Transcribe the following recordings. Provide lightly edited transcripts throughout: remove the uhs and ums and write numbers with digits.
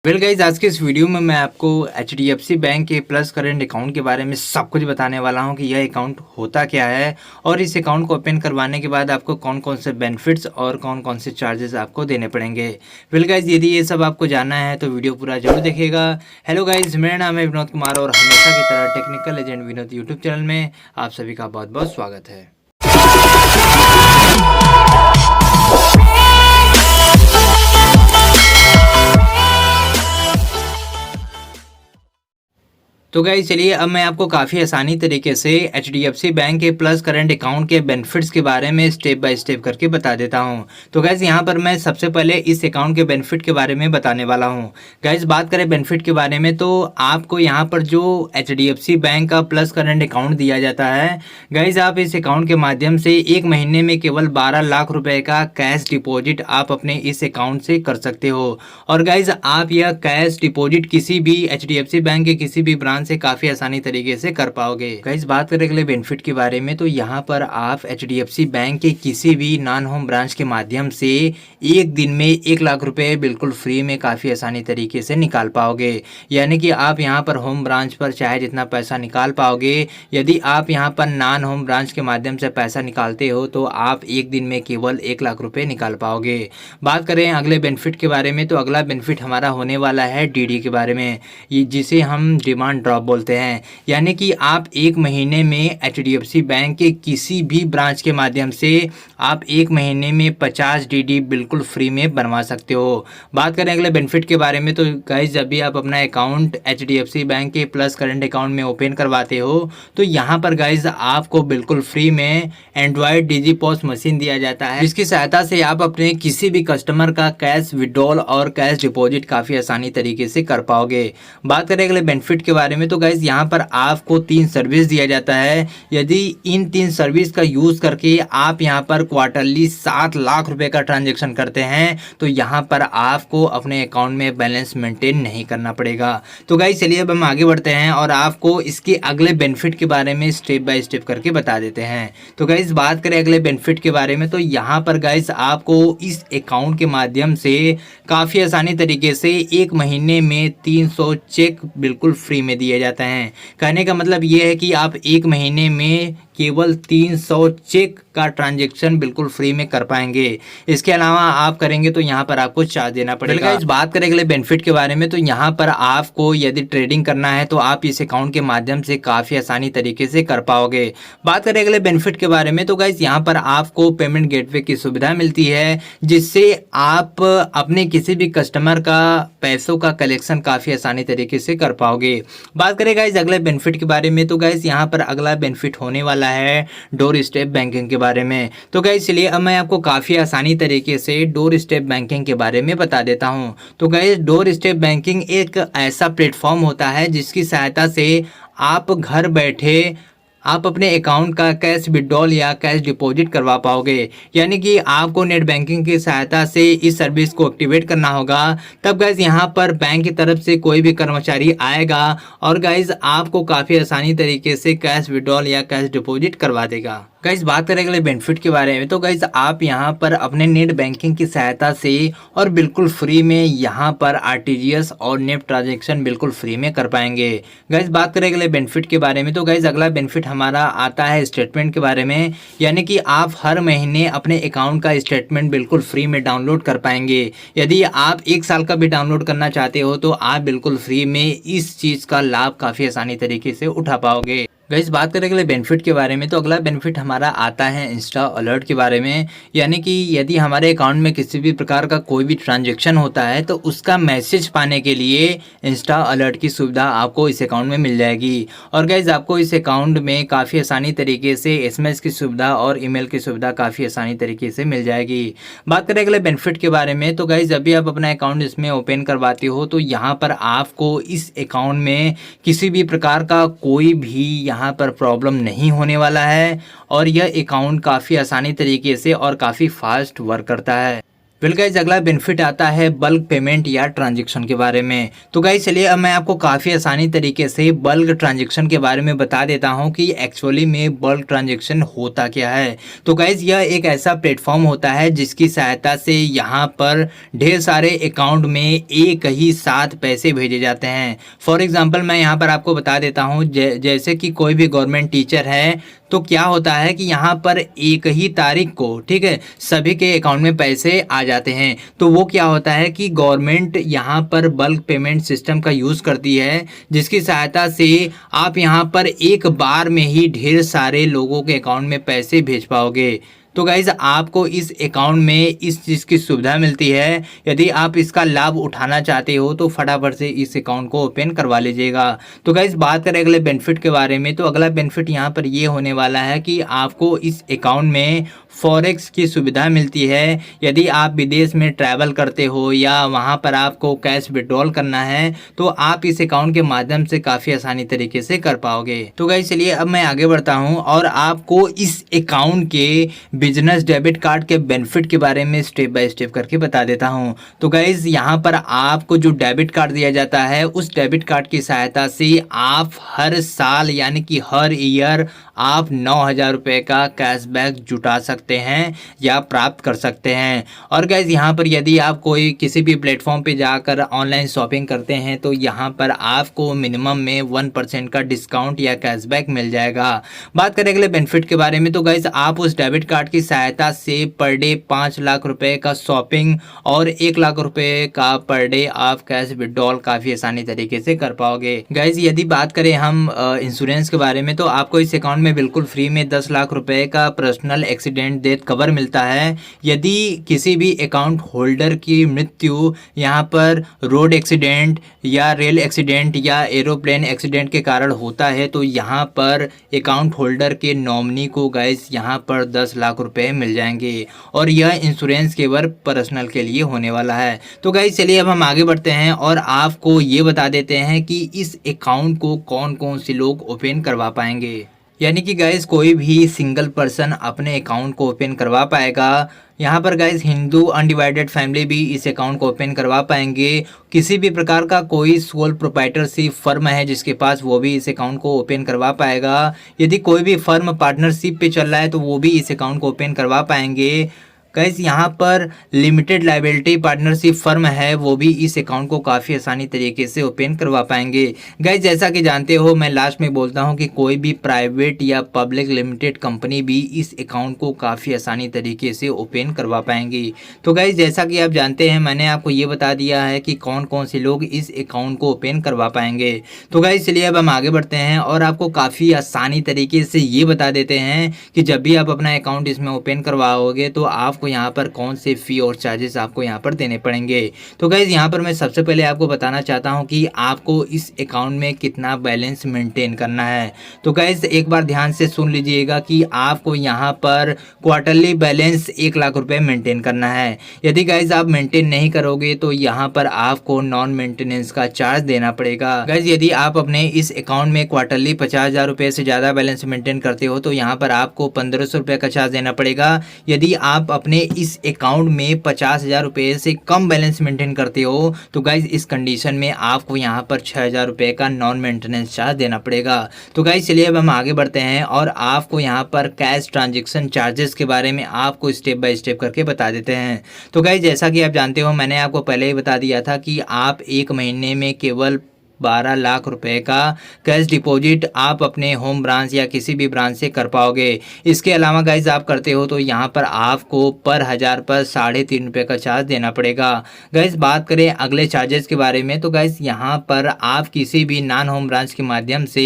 Well guys, आज के इस वीडियो में मैं आपको HDFC बैंक के प्लस करेंट अकाउंट के बारे में सब कुछ बताने वाला हूं कि यह अकाउंट होता क्या है और इस अकाउंट को ओपन करवाने के बाद आपको कौन कौन से बेनिफिट्स और कौन कौन से चार्जेस आपको देने पड़ेंगे। वेल गाइज, यदि ये सब आपको जानना है तो वीडियो पूरा जरूर देखिएगा। हेलो गाइज, मेरा नाम है विनोद कुमार और हमेशा की तरह technical agent Vinod YouTube channel में आप सभी का बहुत बहुत स्वागत है। तो गाइस चलिए, अब मैं आपको काफ़ी आसानी तरीके से HDFC बैंक के प्लस करंट अकाउंट के बेनिफिट्स के बारे में स्टेप बाय स्टेप करके बता देता हूं। तो गाइस यहाँ पर मैं सबसे पहले इस अकाउंट के बेनिफिट के बारे में बताने वाला हूं। गाइस बात करें बेनिफिट के बारे में तो आपको यहाँ पर जो HDFC बैंक का प्लस करंट अकाउंट दिया जाता है, गाइस आप इस अकाउंट के माध्यम से एक महीने में केवल 12 लाख रुपये का कैश डिपॉजिट आप अपने इस अकाउंट से कर सकते हो। और गाइस आप यह कैश डिपॉजिट किसी भी HDFC बैंक के किसी भी ब्रांच से काफी आसानी तरीके से कर पाओगे। गाइस बात करें अगले बेनिफिट के बारे में तो यहाँ पर आप HDFC बैंक के किसी भी नॉन होम ब्रांच के माध्यम से एक दिन में 1 लाख रुपए बिल्कुल फ्री में काफी आसानी तरीके से निकाल पाओगे। यानी कि आप यहाँ पर होम ब्रांच पर चाहे जितना पैसा निकाल पाओगे, यदि आप यहाँ पर नॉन होम ब्रांच के माध्यम से पैसा निकालते हो तो आप एक दिन में केवल 1 लाख रुपए निकाल पाओगे। बात करें अगले बेनिफिट के बारे में तो अगला बेनिफिट हमारा होने वाला है DD के बारे में, जिसे हम डिमांड ड्रॉप बोलते हैं। यानी कि आप एक महीने में HDFC बैंक के किसी भी ब्रांच के माध्यम से आप एक महीने में 50 DD बिल्कुल फ्री में बनवा सकते हो। बात करें अगले बेनिफिट के बारे में तो गाइस, जब भी आप अपना अकाउंट HDFC बैंक के प्लस करंट अकाउंट में ओपन करवाते हो तो यहाँ पर गाइस आपको बिल्कुल फ्री में एंड्रॉयड DigiPOS मशीन दिया जाता है, जिसकी सहायता से आप अपने किसी भी कस्टमर का कैश विड्रॉल और कैश डिपॉजिट काफ़ी आसानी तरीके से कर पाओगे। बात करें अगले बेनिफिट के बारे में तो गाइस यहाँ पर आपको 3 सर्विस दिया जाता है। यदि इन 3 सर्विस का यूज़ करके आप यहाँ पर क्वार्टरली 7 लाख रुपए का ट्रांजैक्शन करते हैं तो यहाँ पर आपको अपने अकाउंट में बैलेंस मेंटेन नहीं करना पड़ेगा। तो गाइस चलिए, अब हम आगे बढ़ते हैं और आपको इसके अगले बेनिफिट के बारे में स्टेप बाय स्टेप करके बता देते हैं। तो गाइस बात करें अगले बेनिफिट के बारे में तो यहाँ पर गाइस आपको इस अकाउंट के माध्यम से काफ़ी आसानी तरीके से एक महीने में 300 चेक बिल्कुल फ्री में दिए जाते हैं। कहने का मतलब ये है कि आप एक महीने में केवल 300 चेक का ट्रांजैक्शन बिल्कुल फ्री में कर पाएंगे। इसके अलावा आप करेंगे तो यहाँ पर आपको चार्ज देना पड़ेगा। इस बात करें अगले बेनिफिट के बारे में तो यहाँ पर आपको यदि ट्रेडिंग करना है तो आप इस अकाउंट के माध्यम से काफ़ी आसानी तरीके से कर पाओगे। बात करें अगले बेनिफिट के बारे में तो गाइस यहाँ पर आपको पेमेंट गेटवे की सुविधा मिलती है, जिससे आप अपने किसी भी कस्टमर का पैसों का कलेक्शन काफ़ी आसानी तरीके से कर पाओगे। बात करें गाइस अगले बेनिफिट के बारे में तो गाइस यहाँ पर अगला बेनिफिट होने वाला है डोर स्टेप बैंकिंग के बारे में। तो गाइस चलिए, अब मैं आपको काफ़ी आसानी तरीके से डोर स्टेप बैंकिंग के बारे में बता देता हूँ। तो गाइस डोर स्टेप बैंकिंग एक ऐसा प्लेटफॉर्म होता है जिसकी सहायता से आप घर बैठे आप अपने अकाउंट का कैश विड्रॉल या कैश डिपॉजिट करवा पाओगे। यानी कि आपको नेट बैंकिंग की सहायता से इस सर्विस को एक्टिवेट करना होगा। तब गाइज यहाँ पर बैंक की तरफ से कोई भी कर्मचारी आएगा और गाइज आपको काफ़ी आसानी तरीके से कैश विड्रॉल या कैश डिपॉजिट करवा देगा। गाइज बात करें अगले बेनिफिट के बारे में तो गाइज आप यहाँ पर अपने नेट बैंकिंग की सहायता से और बिल्कुल फ्री में यहाँ पर RTGS और नेट ट्रांजेक्शन बिल्कुल फ्री में कर पाएंगे। गाइज बात करें अगले बेनिफिट के बारे में तो गाइज अगला बेनिफिट हमारा आता है स्टेटमेंट के बारे में। यानी कि आप हर महीने अपने अकाउंट का स्टेटमेंट बिल्कुल फ्री में डाउनलोड कर पाएंगे। यदि आप 1 साल का भी डाउनलोड करना चाहते हो तो आप बिल्कुल फ्री में इस चीज़ का लाभ काफ़ी आसानी तरीके से उठा पाओगे। गाइस बात करें अगले बेनिफिट के बारे में तो अगला बेनिफिट हमारा आता है इंस्टा अलर्ट के बारे में। यानी कि यदि हमारे अकाउंट में किसी भी प्रकार का कोई भी ट्रांजैक्शन होता है तो उसका मैसेज पाने के लिए इंस्टा अलर्ट की सुविधा आपको इस अकाउंट में मिल जाएगी। और गाइस आपको इस अकाउंट में काफ़ी आसानी तरीके से SMS की सुविधा और ईमेल की सुविधा काफ़ी आसानी तरीके से मिल जाएगी। बात करें अगले बेनिफिट के बारे में तो गाइस जब भी आप अपना अकाउंट इसमें ओपन करवाते हो तो यहाँ पर आपको इस अकाउंट में किसी भी प्रकार का कोई भी यहाँ पर प्रॉब्लम नहीं होने वाला है और यह अकाउंट काफ़ी आसानी तरीके से और काफ़ी फास्ट वर्क करता है। वेल गाइस, अगला बेनिफिट आता है बल्क पेमेंट या ट्रांजैक्शन के बारे में। तो गाइस चलिए अब मैं आपको काफ़ी आसानी तरीके से बल्क ट्रांजैक्शन के बारे में बता देता हूं कि एक्चुअली में बल्क ट्रांजैक्शन होता क्या है। तो गाइस यह एक ऐसा प्लेटफॉर्म होता है जिसकी सहायता से यहाँ पर ढेर सारे अकाउंट में एक ही साथ पैसे भेजे जाते हैं। फॉर एग्जाम्पल मैं यहाँ पर आपको बता देता हूँ, जैसे कि कोई भी गवर्नमेंट टीचर है तो क्या होता है कि यहाँ पर एक ही तारीख को, ठीक है, सभी के अकाउंट में पैसे आ जाते हैं। तो वो क्या होता है कि गवर्नमेंट यहाँ पर बल्क पेमेंट सिस्टम का यूज़ करती है, जिसकी सहायता से आप यहाँ पर एक बार में ही ढेर सारे लोगों के अकाउंट में पैसे भेज पाओगे। तो गाइज़ आपको इस अकाउंट में इस चीज़ की सुविधा मिलती है। यदि आप इसका लाभ उठाना चाहते हो तो फटाफट से इस अकाउंट को ओपन करवा लीजिएगा। तो गाइज़ बात करें अगले बेनिफिट के बारे में, तो अगला बेनिफिट यहाँ पर ये होने वाला है कि आपको इस अकाउंट में फॉरेक्स की सुविधा मिलती है। यदि आप विदेश में ट्रैवल करते हो या वहाँ पर आपको कैश विड्रॉल करना है तो आप इस अकाउंट के माध्यम से काफ़ी आसानी तरीके से कर पाओगे। तो गाइस चलिए अब मैं आगे बढ़ता हूँ और आपको इस अकाउंट के बिजनेस डेबिट कार्ड के बेनिफिट के बारे में स्टेप बाय स्टेप करके बता देता हूँ। तो गाइस यहाँ पर आपको जो डेबिट कार्ड दिया जाता है उस डेबिट कार्ड की सहायता से आप हर साल यानी कि हर ईयर आप 9,000 रुपये का कैशबैक जुटा सकते हैं या प्राप्त कर सकते हैं। और गाइस यहाँ पर यदि आप कोई किसी भी प्लेटफॉर्म पे जाकर ऑनलाइन शॉपिंग करते हैं तो यहाँ पर आपको मिनिमम में 1% का डिस्काउंट या कैशबैक मिल जाएगा। बात करें अगले बेनिफिट के बारे में, तो गाइस आप उस डेबिट कार्ड की सहायता से पर डे 5 लाख रुपए का शॉपिंग और 1 लाख रुपए का पर डे आप कैश विड्रॉल काफ़ी आसानी तरीके से कर पाओगे। गाइस यदि बात करें हम इंश्योरेंस के बारे में, तो आपको इस अकाउंट में बिल्कुल फ्री में 10 लाख रुपए का पर्सनल एक्सीडेंट डेथ कवर मिलता है। यदि किसी भी अकाउंट होल्डर की मृत्यु यहाँ पर रोड एक्सीडेंट या रेल एक्सीडेंट या एरोप्लेन एक्सीडेंट के कारण होता है तो यहाँ पर अकाउंट होल्डर के नॉमिनी को गाइस यहाँ पर 10 लाख रुपए मिल जाएंगे और यह इंश्योरेंस केवल पर्सनल के लिए होने वाला है। तो गाइस चलिए अब हम आगे बढ़ते हैं और आपको ये बता देते हैं कि इस अकाउंट को कौन कौन से लोग ओपन करवा पाएंगे। यानी कि गाइस कोई भी सिंगल पर्सन अपने अकाउंट को ओपन करवा पाएगा। यहाँ पर गाइस हिंदू अनडिवाइडेड फैमिली भी इस अकाउंट को ओपन करवा पाएंगे। किसी भी प्रकार का कोई सोल प्रोप्राइटरशिप फर्म है जिसके पास, वो भी इस अकाउंट को ओपन करवा पाएगा। यदि कोई भी फर्म पार्टनरशिप पे चल रहा है तो वो भी इस अकाउंट को ओपन करवा पाएंगे। गाइस यहाँ पर लिमिटेड लाइबिलिटी पार्टनरशिप फर्म है वो भी इस अकाउंट को काफ़ी आसानी तरीके से ओपन करवा पाएंगे। गाइस जैसा कि जानते हो मैं लास्ट में बोलता हूँ कि कोई भी प्राइवेट या पब्लिक लिमिटेड कंपनी भी इस अकाउंट को काफ़ी आसानी तरीके से ओपन करवा पाएंगी। तो गाइस जैसा कि आप जानते हैं मैंने आपको ये बता दिया है कि कौन कौन से लोग इस अकाउंट को ओपन करवा पाएंगे। तो गाइस चलिए अब हम आगे बढ़ते हैं और आपको काफ़ी आसानी तरीके से ये बता देते हैं कि जब भी आप अपना अकाउंट इसमें ओपन करवाओगे तो आप यहाँ पर कौन से फी और चार्जेस आपको यहाँ पर देने पड़ेंगे। तो गाइज यहाँ पर मैं सबसे पहले आपको बताना चाहता हूँ कि आपको इस अकाउंट में कितना बैलेंस मेंटेन करना है। तो गाइज एक बार ध्यान से सुन लीजिएगा कि आपको यहाँ पर क्वार्टरली बैलेंस 1 लाख रुपए मेंटेन करना है। यदि गाइज आप मेंटेन नहीं करोगे तो यहाँ पर आपको नॉन मेंटेनेंस का चार्ज देना पड़ेगा। गाइज यदि आप अपने इस अकाउंट में क्वार्टरली 50,000 रुपये से ज़्यादा बैलेंस मेंटेन करते हो तो यहाँ पर आपको 1,500 रुपये का चार्ज देना पड़ेगा। यदि आप अपने इस अकाउंट में 50,000 रुपये से कम बैलेंस मेंटेन करते हो तो गाइज इस कंडीशन में आपको यहाँ पर 6,000 रुपये का नॉन मेंटेनेंस चार्ज देना पड़ेगा। तो गाइज चलिए अब हम आगे बढ़ते हैं और आपको यहाँ पर कैश ट्रांजैक्शन चार्जेस के बारे में आपको स्टेप बाय स्टेप करके बता देते हैं। तो गाइज जैसा कि आप जानते हो मैंने आपको पहले ही बता दिया था कि आप एक महीने में केवल 12 लाख रुपए का कैश डिपॉजिट आप अपने होम ब्रांच या किसी भी ब्रांच से कर पाओगे। इसके अलावा गाइज आप करते हो तो यहाँ पर आपको पर 1000 पर 3.5 रुपये का चार्ज देना पड़ेगा। गाइज बात करें अगले चार्जेस के बारे में, तो गाइज यहाँ पर आप किसी भी नॉन होम ब्रांच के माध्यम से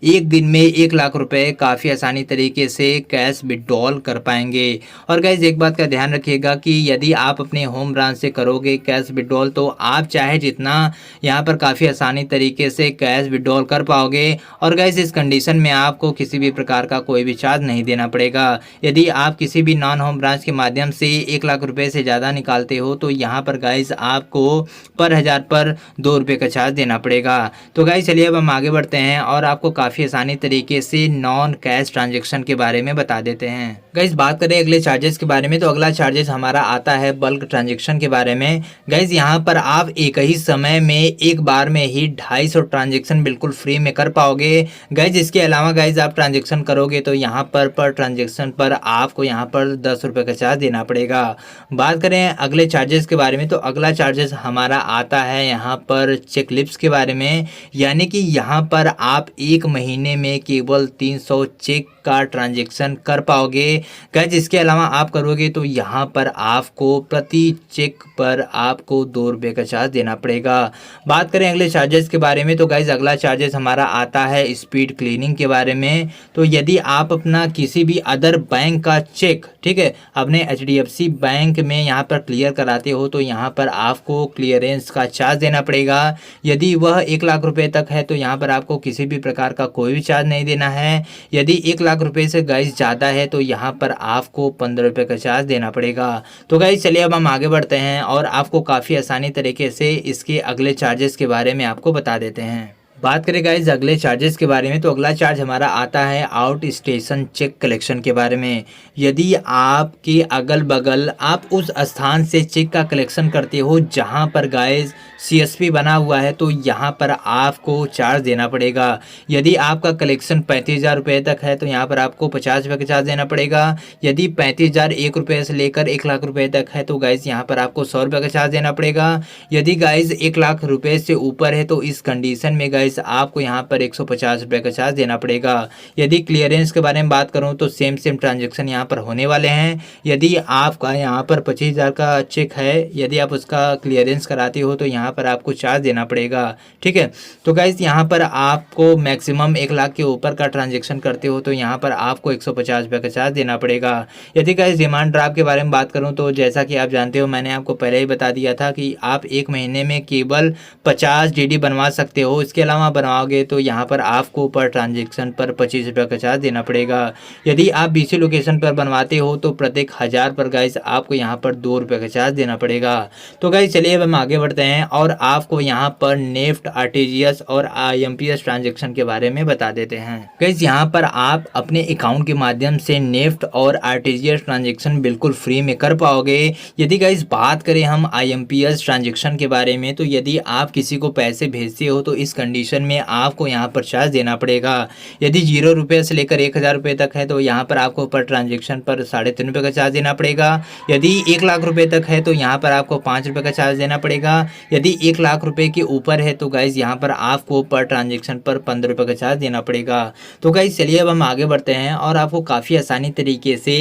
एक दिन में 1 लाख रुपए काफ़ी आसानी तरीके से कैश विड्रॉल कर पाएंगे। और गाइज एक बात का ध्यान रखिएगा कि यदि आप अपने होम ब्रांच से करोगे कैश विड्रॉल तो आप चाहे जितना यहाँ पर काफ़ी आसानी तरीके से कैश विड्रॉल कर पाओगे। और गाइस इस कंडीशन में आपको किसी भी प्रकार का कोई भी चार्ज नहीं देना पड़ेगा। यदि आप किसी भी नॉन होम ब्रांच के माध्यम से 1 लाख रुपए से ज़्यादा निकालते हो तो यहाँ पर गाइस आपको पर 1000 पर 2 रुपये का चार्ज देना पड़ेगा। तो गाइस चलिए अब हम आगे बढ़ते हैं और आपको काफ़ी आसानी तरीके से नॉन कैश ट्रांजेक्शन के बारे में बता देते हैं। गाइस बात करें अगले चार्जेस के बारे में, तो अगला चार्जेस हमारा आता है बल्क ट्रांजेक्शन के बारे में। गाइस यहाँ पर आप एक ही समय में एक बार में ही 250 ट्रांजेक्शन बिल्कुल फ्री में कर पाओगे। गाइस इसके अलावा गाइस आप ट्रांजेक्शन करोगे तो यहाँ पर ट्रांजेक्शन पर आपको यहाँ पर 10 रुपये का चार्ज देना पड़ेगा। बात करें अगले चार्जेस के बारे में, तो अगला चार्जेस हमारा आता है यहाँ पर चेक लिप्स के बारे में। यानी कि यहाँ पर आप एक महीने में केवल 300 चेक का ट्रांजेक्शन कर पाओगे। गाइस इसके अलावा आप करोगे तो यहाँ पर आपको प्रति चेक पर आपको 2 रुपये का चार्ज देना पड़ेगा। बात करें अगले चार्जेस के बारे में, तो गाइस अगला चार्जेस हमारा आता है स्पीड क्लीनिंग के बारे में। तो यदि आप अपना किसी भी अदर बैंक का चेक, ठीक है, अपने HDFC बैंक में यहाँ पर क्लियर कराते हो तो यहाँ पर आपको क्लियरेंस का चार्ज देना पड़ेगा। यदि वह 1 लाख रुपए तक है तो यहाँ पर आपको किसी भी प्रकार का कोई भी चार्ज नहीं देना है। यदि 1 लाख रुपए से गाइस ज़्यादा है तो यहाँ पर आपको 15 रुपये का चार्ज देना पड़ेगा। तो गाइस चलिए अब हम आगे बढ़ते हैं और आपको काफ़ी आसानी तरीके से इसके अगले चार्जेस के बारे में आपको बता देते हैं। बात करें गाइस अगले चार्जेस के बारे में, तो अगला चार्ज हमारा आता है आउट स्टेशन चेक कलेक्शन के बारे में। यदि आपके अगल बगल आप उस स्थान से चेक का कलेक्शन करते हो जहां पर गाइस CSP बना हुआ है तो यहाँ पर आपको चार्ज देना पड़ेगा। यदि आपका कलेक्शन 35,000 रुपये तक है तो यहाँ पर आपको 50 रुपये का चार्ज देना पड़ेगा। यदि 35,001 रुपये से लेकर 1 लाख रुपये तक है तो गाइस यहाँ पर आपको 100 रुपये का चार्ज देना पड़ेगा। यदि गाइस 1 लाख रुपये से ऊपर है तो इस कंडीशन में गाइस आपको यहाँ पर 150 रुपये का चार्ज देना पड़ेगा। यदि क्लियरेंस के बारे में बात करूँ तो सेम ट्रांजेक्शन यहाँ पर होने वाले हैं। यदि आपका यहाँ पर 25,000 का चेक है, यदि आप उसका क्लियरेंस कराते हो तो यहाँ पर आपको चार्ज देना पड़ेगा। ठीक है, तो गाइस यहाँ पर आपको मैक्सिमम 1 लाख के ऊपर का ट्रांजेक्शन करते हो तो यहाँ पर आपको 150 रुपये का चार्ज देना पड़ेगा। यदि गाइस डिमांड ड्राफ्ट के बारे में बात करूँ तो जैसा कि आप जानते हो, मैंने आपको पहले ही बता दिया था कि आप एक महीने में केवल 50 DD बनवा सकते हो। इसके अलावा बनवाओगे तो यहाँ पर आपको पर ट्रांजेक्शन पर 25 रुपये का चार्ज देना पड़ेगा। यदि आप BC लोकेशन पर बनवाते हो तो प्रत्येक 1000 पर गाइस आपको यहाँ पर 2 रुपये का चार्ज देना पड़ेगा। तो गाइस चलिए अब हम आगे बढ़ते हैं और आपको यहाँ पर नेफ्ट, RTGS और IMPS ट्रांजेक्शन के बारे में बता देते हैं। गाइस यहाँ पर आप अपने अकाउंट के माध्यम से नेफ्ट और RTGS ट्रांजेक्शन बिल्कुल फ्री में कर पाओगे। यदि गाइस बात करें हम IMPS ट्रांजेक्शन के बारे में, तो यदि आप किसी को पैसे भेजते हो तो इस कंडीशन में आपको यहाँ पर चार्ज देना पड़ेगा। यदि 0 रुपये से लेकर 1,000 रुपये तक है तो यहाँ पर आपको पर ट्रांजेक्शन पर 3.5 रुपये का चार्ज देना पड़ेगा। यदि 1 लाख रुपये तक है तो यहाँ पर आपको 5 रुपये का चार्ज देना पड़ेगा। यदि 1 लाख रुपए के ऊपर है तो गाइस यहाँ पर आपको पर ट्रांजेक्शन पर 15 रुपये का चार्ज देना पड़ेगा। तो गाइस चलिए अब हम आगे बढ़ते हैं और आपको काफ़ी आसानी तरीके से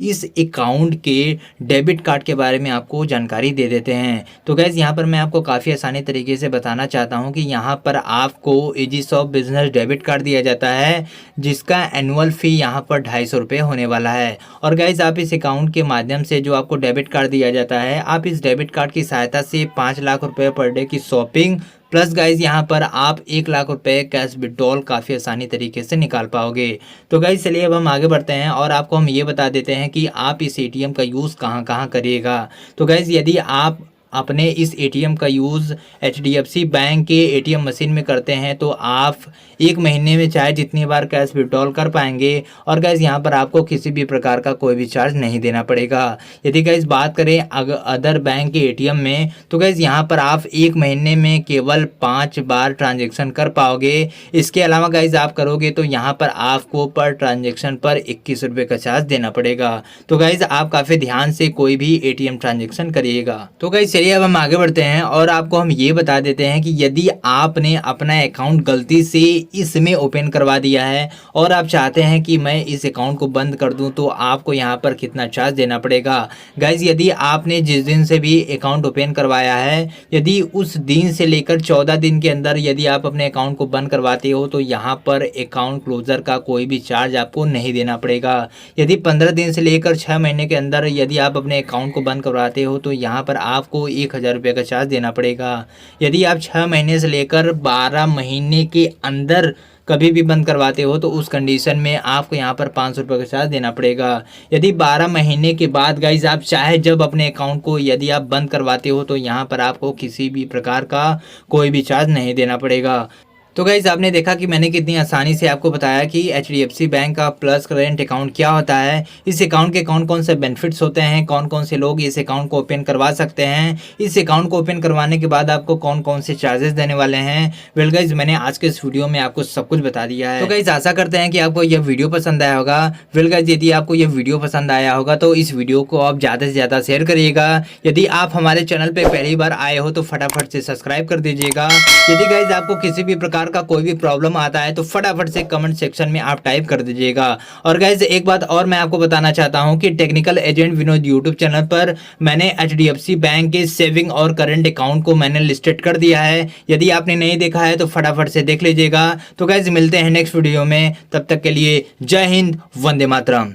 इस अकाउंट के डेबिट कार्ड के बारे में आपको जानकारी दे देते हैं। तो गैस यहाँ पर मैं आपको काफ़ी आसानी तरीके से बताना चाहता हूँ कि यहाँ पर आपको एजिसॉफ्ट बिजनेस डेबिट कार्ड दिया जाता है जिसका एनुअल फ़ी यहाँ पर 250 रुपये होने वाला है। और गैस आप इस अकाउंट के माध्यम से जो आपको डेबिट कार्ड दिया जाता है, आप इस डेबिट कार्ड की सहायता से 5 लाख रुपये पर डे की शॉपिंग प्लस गाइज यहाँ पर आप 1 लाख रुपए कैश विड्रॉल काफ़ी आसानी तरीके से निकाल पाओगे। तो गाइज चलिए अब हम आगे बढ़ते हैं और आपको हम ये बता देते हैं कि आप इस ATM का यूज़ कहाँ कहाँ करिएगा। तो गाइज यदि आप अपने इस ATM का यूज़ HDFC बैंक के ATM मशीन में करते हैं तो आप एक महीने में चाहे जितनी बार कैश विड्रॉल कर पाएंगे। और गैस यहाँ पर आपको किसी भी प्रकार का कोई भी चार्ज नहीं देना पड़ेगा। यदि गैस बात करें अदर बैंक के ATM में, तो गैस यहाँ पर आप एक महीने में केवल 5 बार ट्रांजेक्शन कर पाओगे। इसके अलावा गैस आप करोगे तो यहाँ पर आपको पर ट्रांजेक्शन पर 21 रुपये का चार्ज देना पड़ेगा। तो गैस आप काफ़ी ध्यान से कोई भी ATM ट्रांजेक्शन करिएगा। तो गैस चलिए अब हम आगे बढ़ते हैं और आपको हम ये बता देते हैं कि यदि आपने अपना अकाउंट गलती से इसमें ओपन करवा दिया है और आप चाहते हैं कि मैं इस अकाउंट को बंद कर दूं तो आपको यहाँ पर कितना चार्ज देना पड़ेगा। गाइज यदि आपने जिस दिन से भी अकाउंट ओपन करवाया है, यदि उस दिन से लेकर 14 दिन के अंदर यदि आप अपने अकाउंट को बंद करवाते हो तो यहाँ पर अकाउंट क्लोजर का कोई भी चार्ज आपको नहीं देना पड़ेगा। यदि 15 दिन से लेकर 6 महीने के अंदर यदि आप अपने अकाउंट को बंद करवाते हो तो यहाँ पर आपको 1000 रुपये का चार्ज देना पड़ेगा। यदि आप 6 महीने से लेकर 12 महीने के अंदर कभी भी बंद करवाते हो तो उस कंडीशन में आपको यहाँ पर 500 रुपये का चार्ज देना पड़ेगा। यदि 12 महीने के बाद गाइज आप चाहे जब अपने अकाउंट को यदि आप बंद करवाते हो तो यहाँ पर आपको किसी भी प्रकार का कोई भी चार्ज नहीं देना पड़ेगा। तो गाइज आपने देखा कि मैंने कितनी आसानी से आपको बताया कि HDFC बैंक का प्लस करेंट अकाउंट क्या होता है, इस अकाउंट के कौन कौन से बेनिफिट्स होते हैं, कौन कौन से लोग इस अकाउंट को ओपन करवा सकते हैं, इस अकाउंट को ओपन करवाने के बाद आपको कौन कौन से चार्जेस देने वाले हैं। वेल गाइज मैंने आज के इस वीडियो में आपको सब कुछ बता दिया है। तो गाइज आशा करते हैं कि आपको यह वीडियो पसंद आया होगा। वेल गाइज यदि आपको यह वीडियो पसंद आया होगा तो इस वीडियो को आप ज़्यादा से ज़्यादा शेयर करिएगा। यदि आप हमारे चैनल पर पहली बार आए हो तो फटाफट से सब्सक्राइब कर दीजिएगा। यदि गाइज आपको किसी भी प्रकार का कोई भी प्रॉब्लम आता है तो फटाफट से कमेंट सेक्शन में आप टाइप कर दीजिएगा। और गाइज एक बात और मैं आपको बताना चाहता हूं कि technical agent Vinod YouTube channel पर मैंने HDFC बैंक के सेविंग और करंट अकाउंट को मैंने लिस्टेड कर दिया है। यदि आपने नहीं देखा है तो फटाफट से देख लीजिएगा। तो गाइज मिलते हैं नेक्स्ट वीडियो में, तब तक के लिए जय हिंद, वंदे मातरम।